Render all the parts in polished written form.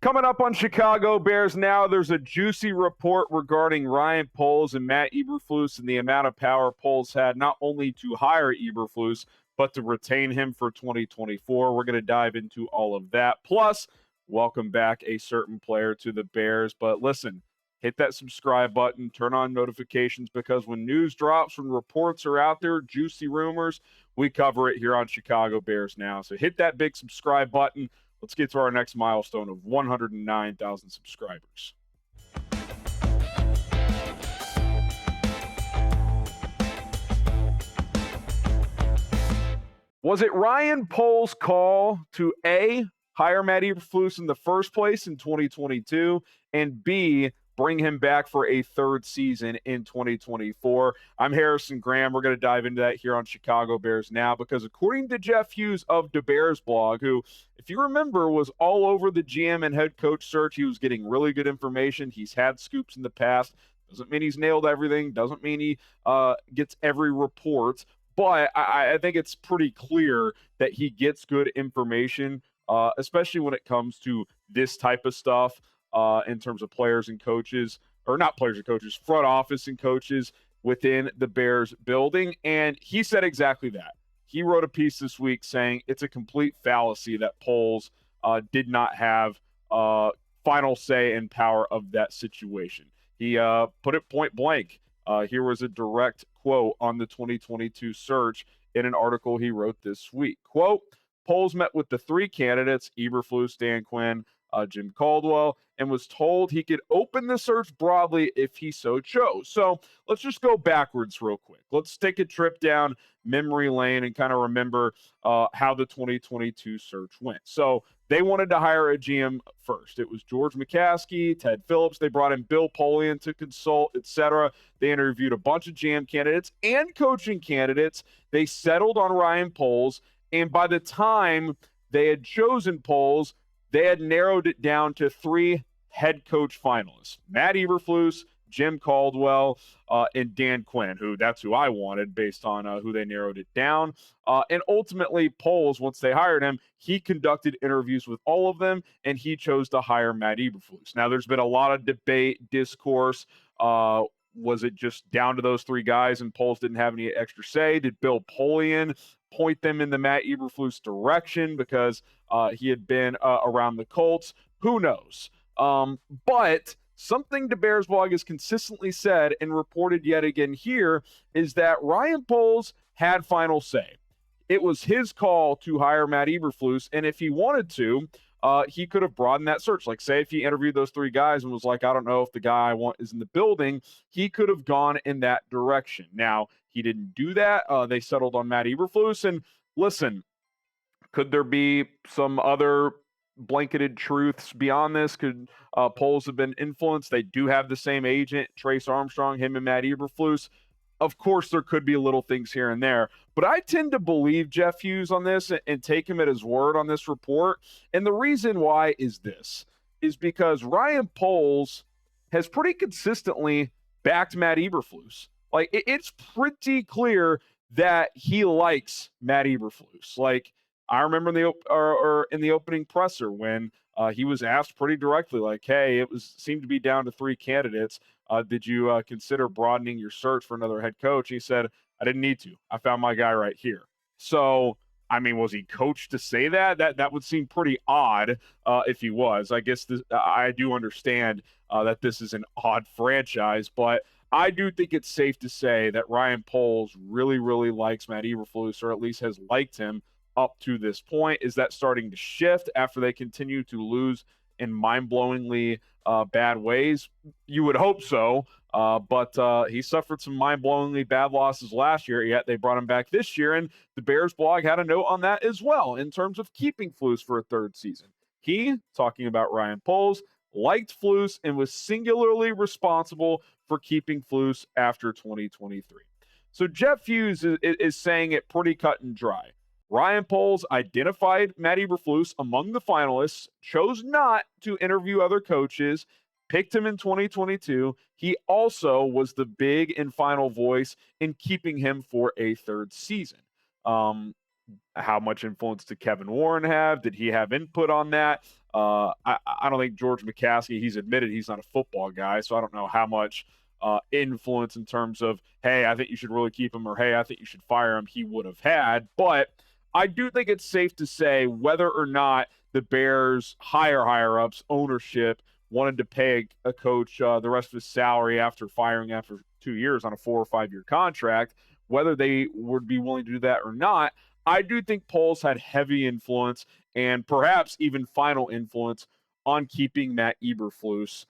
Coming up on Chicago Bears Now, there's a juicy report regarding Ryan Poles and Matt Eberflus and the amount of power Poles had not only to hire Eberflus, but to retain him for 2024. We're going to dive into all of that. Plus, welcome back a certain player to the Bears. But listen, hit that subscribe button, turn on notifications, because when news drops, when reports are out there, juicy rumors, we cover it here on Chicago Bears Now. So hit that big subscribe button. Let's get to our next milestone of 109,000 subscribers. Was it Ryan Poles' call to A, hire Matt Eberflus in the first place in 2022, and B, bring him back for a third season in 2024? I'm Harrison Graham. We're going to dive into that here on Chicago Bears Now, because according to Jeff Hughes of DaBearsBlog, who, if you remember, was all over the GM and head coach search, he was getting really good information. He's had scoops in the past. Doesn't mean he's nailed everything. Doesn't mean he gets every report. But I think it's pretty clear that he gets good information, especially when it comes to this type of stuff. In terms of players and coaches, or not players and coaches, front office and coaches within the Bears building. And he said exactly that. He wrote a piece this week saying it's a complete fallacy that Poles did not have final say and power of that situation. He put it point blank. Here was a direct quote on the 2022 search in an article he wrote this week. Quote, Poles met with the three candidates, Eberflus, Dan Quinn, Jim Caldwell, and was told he could open the search broadly if he so chose. So let's just go backwards real quick. Let's take a trip down memory lane and kind of remember how the 2022 search went. So they wanted to hire a GM first. It was George McCaskey, Ted Phillips. They brought in Bill Polian to consult, etc. They interviewed a bunch of GM candidates and coaching candidates. They settled on Ryan Poles, and by the time they had chosen Poles, they had narrowed it down to three head coach finalists: Matt Eberflus, Jim Caldwell, and Dan Quinn, that's who I wanted based on who they narrowed it down. And ultimately, Poles, once they hired him, he conducted interviews with all of them, and he chose to hire Matt Eberflus. Now, there's been a lot of debate, discourse. Was it just down to those three guys and Poles didn't have any extra say? Did Bill Polian point them in the Matt Eberflus direction because he had been around the Colts? Who knows? But something DaBearsBlog has consistently said and reported yet again here is that Ryan Poles had final say. It was his call to hire Matt Eberflus, and if he wanted to, he could have broadened that search. Like, say if he interviewed those three guys and was like, I don't know if the guy I want is in the building, he could have gone in that direction. Now, he didn't do that. They settled on Matt Eberflus. And listen, could there be some other blanketed truths beyond this? Could Poles have been influenced? They do have the same agent, Trace Armstrong, him and Matt Eberflus. Of course, there could be little things here and there, but I tend to believe Jeff Hughes on this and take him at his word on this report. And the reason why is because Ryan Poles has pretty consistently backed Matt Eberflus. Like, it's pretty clear that he likes Matt Eberflus. Like, I remember in the opening presser when he was asked pretty directly, like, hey, seemed to be down to three candidates. Did you consider broadening your search for another head coach? He said, I didn't need to. I found my guy right here. So, I mean, was he coached to say that? That would seem pretty odd if he was. I guess I do understand that this is an odd franchise, but I do think it's safe to say that Ryan Poles really, really likes Matt Eberflus, or at least has liked him up to this point. Is that starting to shift after they continue to lose in mind-blowingly bad ways? You would hope so, but he suffered some mind-blowingly bad losses last year, yet they brought him back this year, and the DaBearsBlog had a note on that as well in terms of keeping Flus for a third season. He, talking about Ryan Poles, liked Flus and was singularly responsible for keeping Flus after 2023. So Jeff Hughes is saying it pretty cut and dry. Ryan Poles identified Matt Eberflus among the finalists, chose not to interview other coaches, picked him in 2022. He also was the big and final voice in keeping him for a third season. How much influence did Kevin Warren have? Did he have input on that? I don't think George McCaskey, he's admitted he's not a football guy, so I don't know how much influence in terms of, hey, I think you should really keep him, or hey, I think you should fire him, he would have had. But I do think it's safe to say whether or not the Bears higher ups, ownership, wanted to pay a coach the rest of his salary after firing after 2 years on a 4 or 5 year contract, whether they would be willing to do that or not, I do think Poles had heavy influence and perhaps even final influence on keeping Matt Eberflus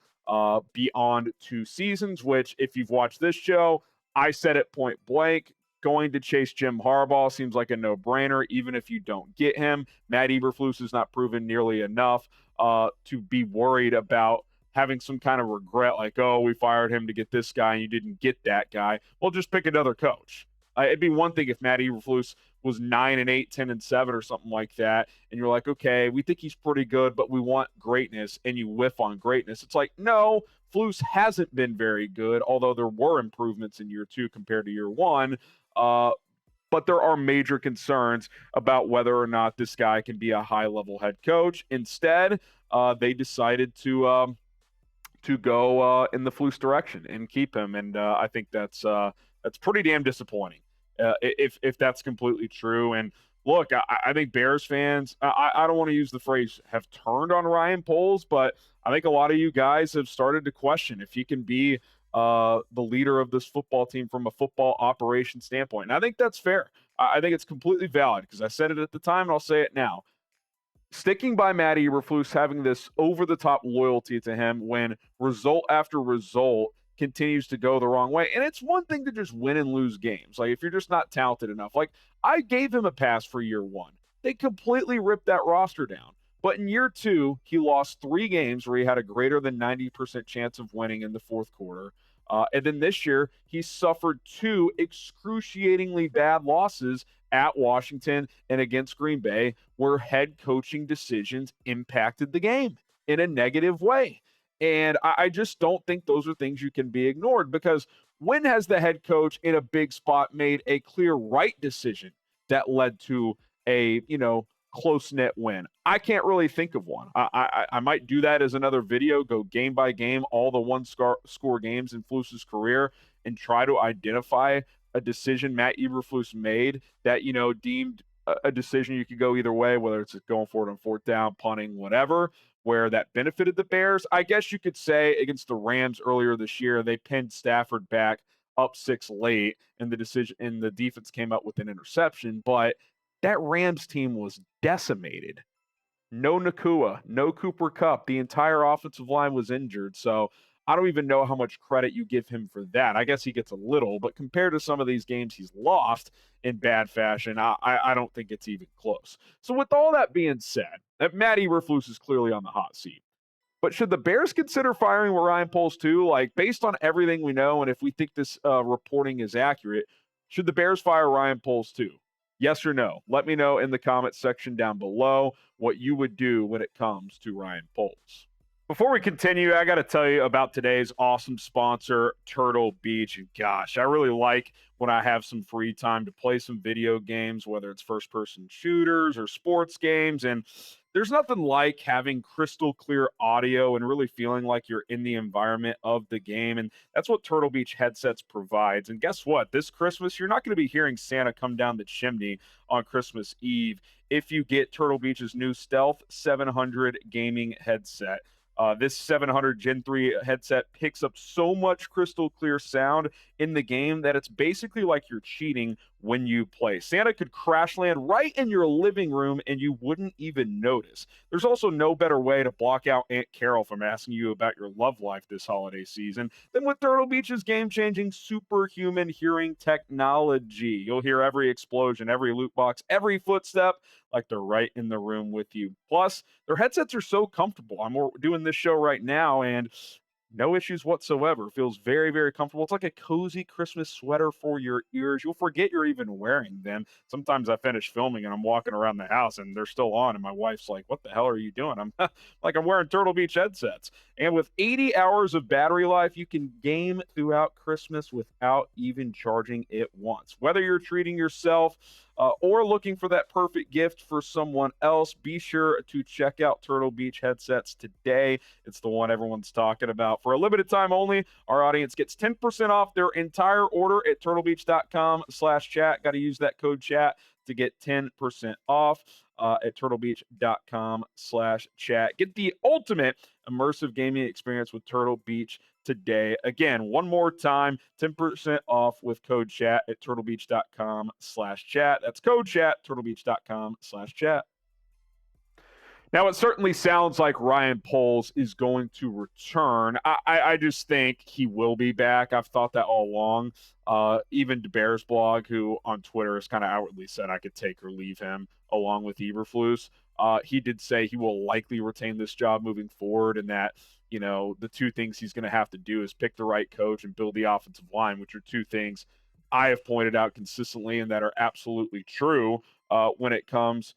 beyond 2 seasons, which, if you've watched this show, I said it point blank. Going to chase Jim Harbaugh seems like a no-brainer, even if you don't get him. Matt Eberflus has not proven nearly enough to be worried about having some kind of regret, like, oh, we fired him to get this guy and you didn't get that guy. Well, just pick another coach. It'd be one thing if Matt Eberflus was 9-8, 10-7, or something like that, and you're like, okay, we think he's pretty good, but we want greatness, and you whiff on greatness. It's like, no, Flus hasn't been very good, although there were improvements in year 2 compared to year 1. But there are major concerns about whether or not this guy can be a high-level head coach. Instead, they decided to go in the Flus direction and keep him, and I think that's pretty damn disappointing if that's completely true. And look, I think Bears fans, I don't want to use the phrase have turned on Ryan Poles, but I think a lot of you guys have started to question if he can be the leader of this football team from a football operation standpoint. And I think that's fair. I think it's completely valid because I said it at the time and I'll say it now. Sticking by Matt Eberflus, having this over-the-top loyalty to him when result after result continues to go the wrong way. And it's one thing to just win and lose games. Like, if you're just not talented enough. Like, I gave him a pass for year 1. They completely ripped that roster down. But in year 2, he lost 3 games where he had a greater than 90% chance of winning in the fourth quarter. And then this year, he suffered 2 excruciatingly bad losses at Washington and against Green Bay, where head coaching decisions impacted the game in a negative way. And I just don't think those are things you can be ignored, because when has the head coach in a big spot made a clear right decision that led to a, close-knit win? I can't really think of one. I might do that as another video, go game by game, all the one-score games in Flus's career, and try to identify a decision Matt Eberflus made that, deemed a decision you could go either way, whether it's going for it on 4th down, punting, whatever, where that benefited the Bears. I guess you could say against the Rams earlier this year, they pinned Stafford back up 6 late, and the defense came up with an interception, but that Rams team was decimated. No Nakua, no Cooper Kupp. The entire offensive line was injured. So I don't even know how much credit you give him for that. I guess he gets a little, but compared to some of these games he's lost in bad fashion, I don't think it's even close. So with all that being said, Matt Eberflus is clearly on the hot seat. But should the Bears consider firing Ryan Poles too? Like, based on everything we know, and if we think this reporting is accurate, should the Bears fire Ryan Poles too? Yes or no? Let me know in the comments section down below what you would do when it comes to Ryan Poles. Before we continue, I got to tell you about today's awesome sponsor, Turtle Beach. And gosh, I really like when I have some free time to play some video games, whether it's first-person shooters or sports games. And there's nothing like having crystal clear audio and really feeling like you're in the environment of the game. And that's what Turtle Beach headsets provides. And guess what? This Christmas, you're not going to be hearing Santa come down the chimney on Christmas Eve if you get Turtle Beach's new Stealth 700 gaming headset. This 700 Gen 3 headset picks up so much crystal clear sound in the game that it's basically like you're cheating when you play. Santa could crash land right in your living room and you wouldn't even notice. There's also no better way to block out Aunt Carol from asking you about your love life this holiday season than with Turtle Beach's game-changing superhuman hearing technology. You'll hear every explosion, every loot box, every footstep like they're right in the room with you. Plus, their headsets are so comfortable. I'm doing this show right now, and no issues whatsoever. Feels very, very comfortable. It's like a cozy Christmas sweater for your ears. You'll forget you're even wearing them. Sometimes I finish filming and I'm walking around the house and they're still on, and my wife's like, "What the hell are you doing?" I'm like, "I'm wearing Turtle Beach headsets." And with 80 hours of battery life, you can game throughout Christmas without even charging it once. Whether you're treating yourself or looking for that perfect gift for someone else, be sure to check out Turtle Beach headsets today. It's the one everyone's talking about. For a limited time only, our audience gets 10% off their entire order at turtlebeach.com/chat. Got to use that code chat to get 10% off at turtlebeach.com/chat. Get the ultimate immersive gaming experience with Turtle Beach today. Again, one more time, 10% off with code chat at turtlebeach.com/chat. That's code chat, turtlebeach.com/chat. Now, it certainly sounds like Ryan Poles is going to return. I just think he will be back. I've thought that all along. Even DaBearsBlog, who on Twitter has kind of outwardly said I could take or leave him along with Eberflus, he did say he will likely retain this job moving forward, and that, the two things he's going to have to do is pick the right coach and build the offensive line, which are two things I have pointed out consistently and that are absolutely true when it comes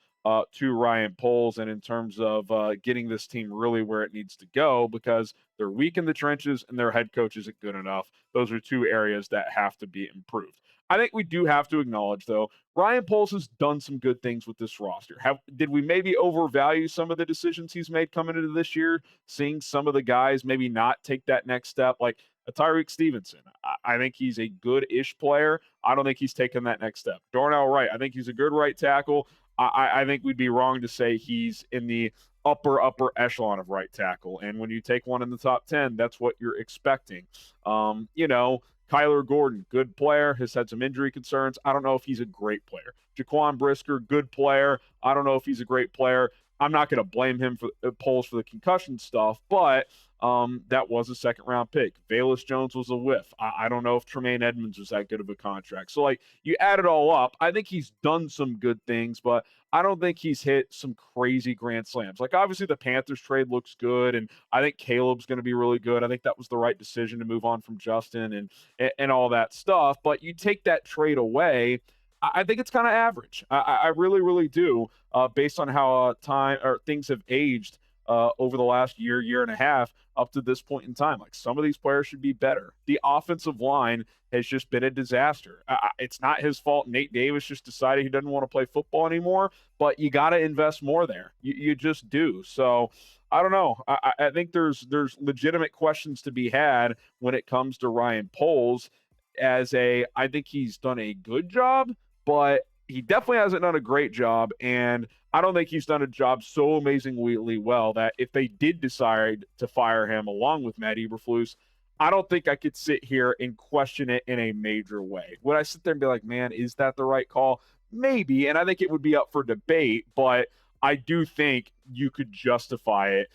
to Ryan Poles and in terms of getting this team really where it needs to go, because they're weak in the trenches and their head coach isn't good enough. Those are two areas that have to be improved. I think we do have to acknowledge, though, Ryan Poles has done some good things with this roster. Did we maybe overvalue some of the decisions he's made coming into this year, seeing some of the guys maybe not take that next step, like a Tyreek Stevenson? I think he's a good-ish player. I don't think he's taken that next step. Darnell Wright, I think he's a good right tackle. I think we'd be wrong to say he's in the upper echelon of right tackle. And when you take one in the top 10, that's what you're expecting. Kyler Gordon, good player, has had some injury concerns. I don't know if he's a great player. Jaquan Brisker, good player. I don't know if he's a great player. I'm not going to blame him for Poles for the concussion stuff, but that was a second-round pick. Velus Jones was a whiff. I don't know if Tremaine Edmonds was that good of a contract. So, you add it all up, I think he's done some good things, but I don't think he's hit some crazy grand slams. Obviously, the Panthers trade looks good, and I think Caleb's going to be really good. I think that was the right decision to move on from Justin and all that stuff. But you take that trade away, I think it's kind of average. I really, really do, based on how things have aged over the last year and a half up to this point in time. Some of these players should be better. The offensive line has just been a disaster. It's not his fault. Nate Davis just decided he doesn't want to play football anymore, but you got to invest more there. You just do. So I don't know. I think there's legitimate questions to be had when it comes to Ryan Poles. I think he's done a good job, but he definitely hasn't done a great job, and I don't think he's done a job so amazingly well that if they did decide to fire him along with Matt Eberflus, I don't think I could sit here and question it in a major way. Would I sit there and be like, man, is that the right call? Maybe, and I think it would be up for debate, but I do think you could justify it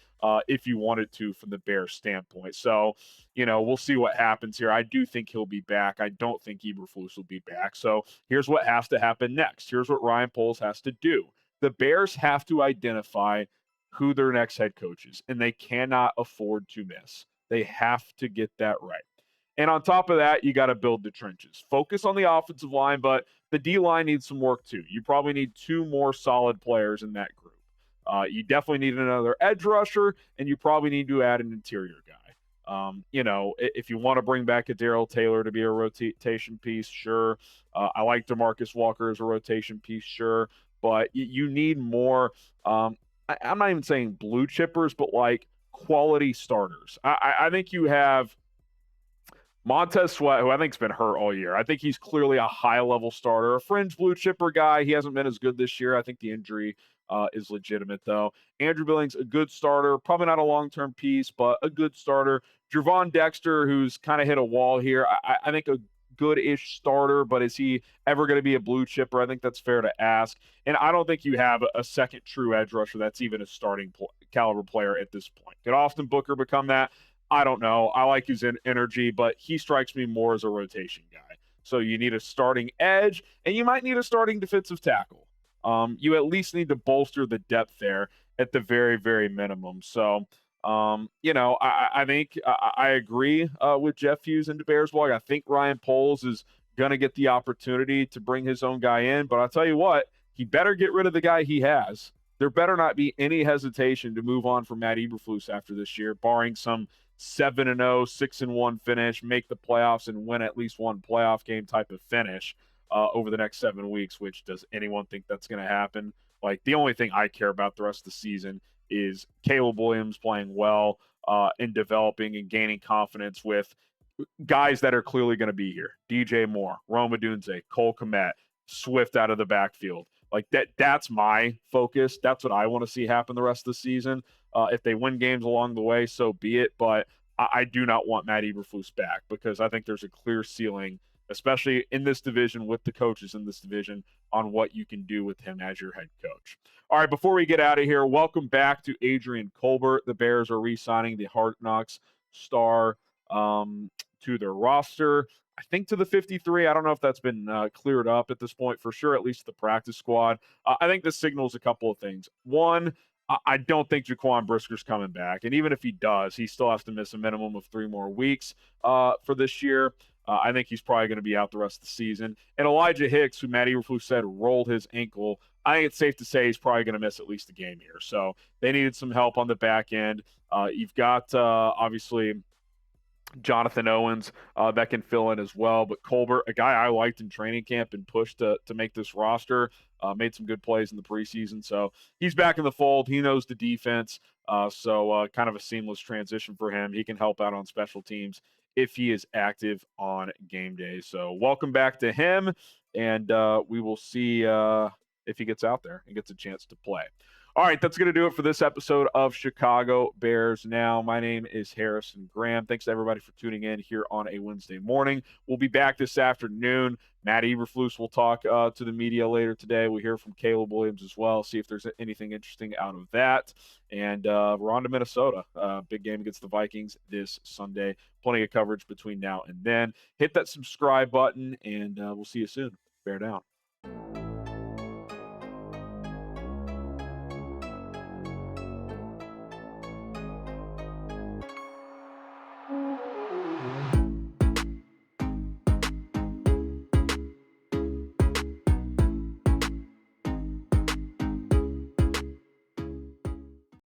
if you wanted to from the Bears standpoint. So, we'll see what happens here. I do think he'll be back. I don't think Eberflus will be back. So here's what has to happen next. Here's what Ryan Poles has to do. The Bears have to identify who their next head coach is, and they cannot afford to miss. They have to get that right. And on top of that, you got to build the trenches. Focus on the offensive line, but the D-line needs some work too. You probably need two more solid players in that group. You definitely need another edge rusher, and you probably need to add an interior guy. If you want to bring back a Darrell Taylor to be a rotation piece, sure. I like DeMarcus Walker as a rotation piece, sure. But you need more, I'm not even saying blue chippers, but quality starters. I think you have Montez Sweat, who I think has been hurt all year. I think he's clearly a high-level starter, a fringe blue chipper guy. He hasn't been as good this year. I think the injury is legitimate, though. Andrew Billings, a good starter. Probably not a long-term piece, but a good starter. Gervon Dexter, who's kind of hit a wall here. I think a good-ish starter, but is he ever going to be a blue chipper? I think that's fair to ask. And I don't think you have a second true edge rusher that's even a starting caliber player at this point. Could Austin Booker become that? I don't know. I like his energy, but he strikes me more as a rotation guy. So you need a starting edge, and you might need a starting defensive tackle. You at least need to bolster the depth there at the very, very minimum. So, I think I agree with Jeff Hughes and DaBearsBlog. I think Ryan Poles is going to get the opportunity to bring his own guy in. But I'll tell you what, he better get rid of the guy he has. There better not be any hesitation to move on from Matt Eberflus after this year, barring some 7-0, 6-1 finish, make the playoffs and win at least one playoff game type of finish. over the next 7 weeks, which does anyone think that's going to happen? Like, the only thing I care about the rest of the season is Caleb Williams playing well and developing and gaining confidence with guys that are clearly going to be here. DJ Moore, Rome Odunze, Cole Kmet, Swift out of the backfield. Like that's my focus. That's what I want to see happen the rest of the season. If they win games along the way, so be it. But I do not want Matt Eberflus back because I think there's a clear ceiling, especially in this division with the coaches in this division, on what you can do with him as your head coach. All right, before we get out of here, welcome back to Adrian Colbert. The Bears are re-signing the Hard Knocks star to their roster. I think to the 53. I don't know if that's been cleared up at this point for sure, at least the practice squad. I think this signals a couple of things. One, I don't think Jaquan Brisker's coming back. And even if he does, he still has to miss a minimum of 3 more weeks for this year. I think he's probably going to be out the rest of the season. And Elijah Hicks, who Matt Eberflus said rolled his ankle, I think it's safe to say he's probably going to miss at least a game here. So they needed some help on the back end. You've got, obviously, Jonathan Owens that can fill in as well. But Colbert, a guy I liked in training camp and pushed to make this roster, made some good plays in the preseason. So he's back in the fold. He knows the defense. So kind of a seamless transition for him. He can help out on special teams if he is active on game day. So welcome back to him. And we will see if he gets out there and gets a chance to play. All right, that's going to do it for this episode of Chicago Bears Now. My name is Harrison Graham. Thanks to everybody for tuning in here on a Wednesday morning. We'll be back this afternoon. Matt Eberflus will talk to the media later today. We'll hear from Caleb Williams as well, see if there's anything interesting out of that. And we're on to Minnesota. Big game against the Vikings this Sunday. Plenty of coverage between now and then. Hit that subscribe button, and we'll see you soon. Bear down.